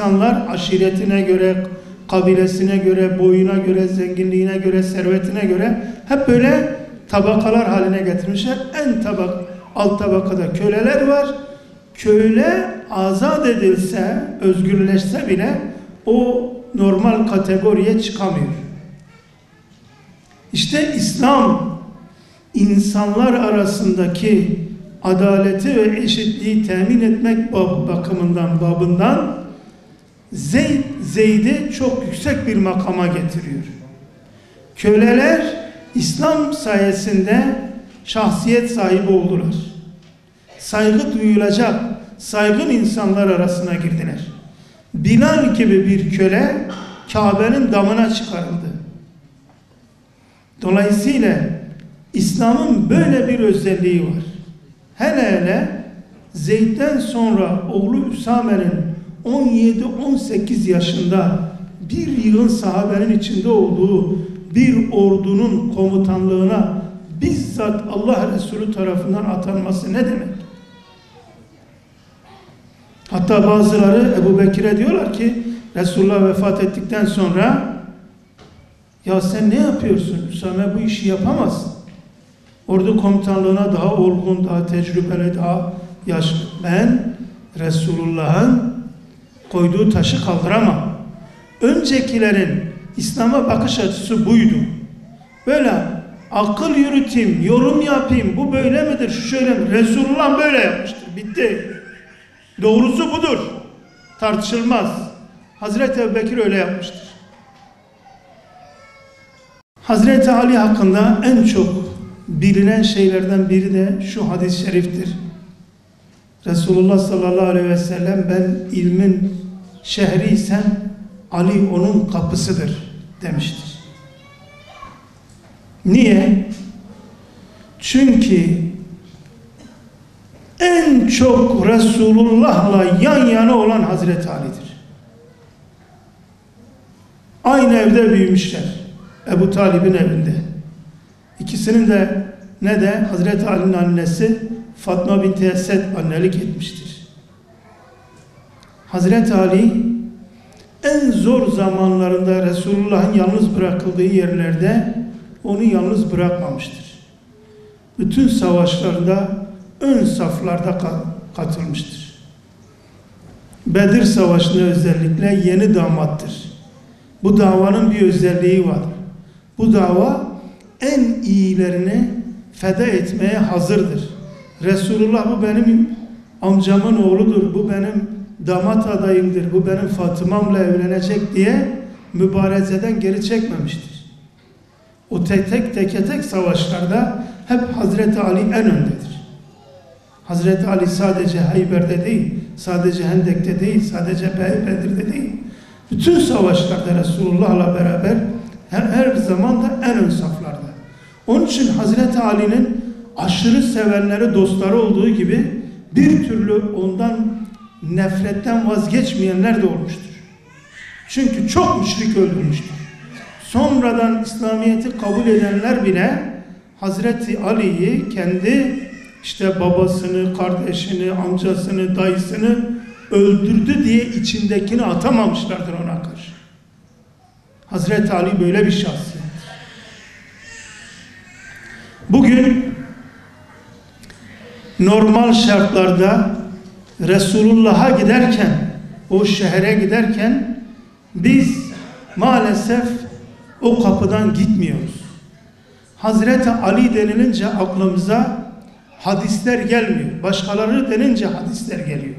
insanlar aşiretine göre, kabilesine göre, boyuna göre, zenginliğine göre, servetine göre hep böyle tabakalar haline getirmişler. Alt tabakada köleler var. Köle azat edilse, özgürleşse bile o normal kategoriye çıkamıyor. İşte İslam insanlar arasındaki adaleti ve eşitliği temin etmek babından Zeyd'i çok yüksek bir makama getiriyor. Köleler İslam sayesinde şahsiyet sahibi oldular. Saygı duyulacak, saygın insanlar arasına girdiler. Bilal gibi bir köle Kabe'nin damına çıkarıldı. Dolayısıyla İslam'ın böyle bir özelliği var. Hele Zeyd'den sonra oğlu Üsame'nin 17-18 yaşında bir yığın sahabenin içinde olduğu bir ordunun komutanlığına bizzat Allah Resulü tarafından atanması ne demek? Hatta bazıları Ebu Bekir'e diyorlar ki Resulullah vefat ettikten sonra ya sen ne yapıyorsun? Üsame bu işi yapamaz. Ordu komutanlığına daha olgun, daha tecrübeli, daha yaşlı. Ben Resulullah'ın koyduğu taşı kaldıramam. Öncekilerin İslam'a bakış açısı buydu. Böyle akıl yürüteyim, yorum yapayım, bu böyle midir, şu şöyle mi? Resulullah böyle yapmıştır, bitti. Doğrusu budur. Tartışılmaz. Hazreti Ebubekir öyle yapmıştır. Hazreti Ali hakkında en çok bilinen şeylerden biri de şu hadis-i şeriftir. Resulullah sallallahu aleyhi ve sellem ben ilmin şehriysem Ali onun kapısıdır demiştir. Niye? Çünkü en çok Resulullah'la yan yana olan Hazreti Ali'dir. Aynı evde büyümüşler. Ebu Talib'in evinde. İkisinin de ne de Hazreti Ali'nin annesi Fatma binti Esed annelik etmiştir. Hazreti Ali en zor zamanlarında Resulullah'ın yalnız bırakıldığı yerlerde onu yalnız bırakmamıştır. Bütün savaşlarda ön saflarda katılmıştır. Bedir Savaşı'nda özellikle yeni damattır. Bu davanın bir özelliği var. Bu dava en iyilerini feda etmeye hazırdır. Resulullah bu benim amcamın oğludur, bu benim damat adayımdır, bu benim Fatıma'mla evlenecek diye mübarezeden geri çekmemiştir. O tek tek savaşlarda hep Hazreti Ali en öndedir. Hazreti Ali sadece Hayber'de değil, sadece Hendek'te değil, sadece Bedir'de değil. Bütün savaşlarda Resulullah'la beraber her zaman da en ön saflarda. Onun için Hazreti Ali'nin aşırı sevenleri, dostları olduğu gibi bir türlü ondan nefretten vazgeçmeyenler de olmuştur. Çünkü çok müşrik öldürmüştür. Sonradan İslamiyet'i kabul edenler bile Hazreti Ali'yi kendi işte babasını, kardeşini, amcasını, dayısını öldürdü diye içindekini atamamışlardır ona karşı. Hazreti Ali böyle bir şahsiyet. Bugün normal şartlarda Resulullah'a giderken, o şehre giderken biz maalesef o kapıdan gitmiyoruz. Hazreti Ali denilince aklımıza hadisler gelmiyor. Başkaları denince hadisler geliyor.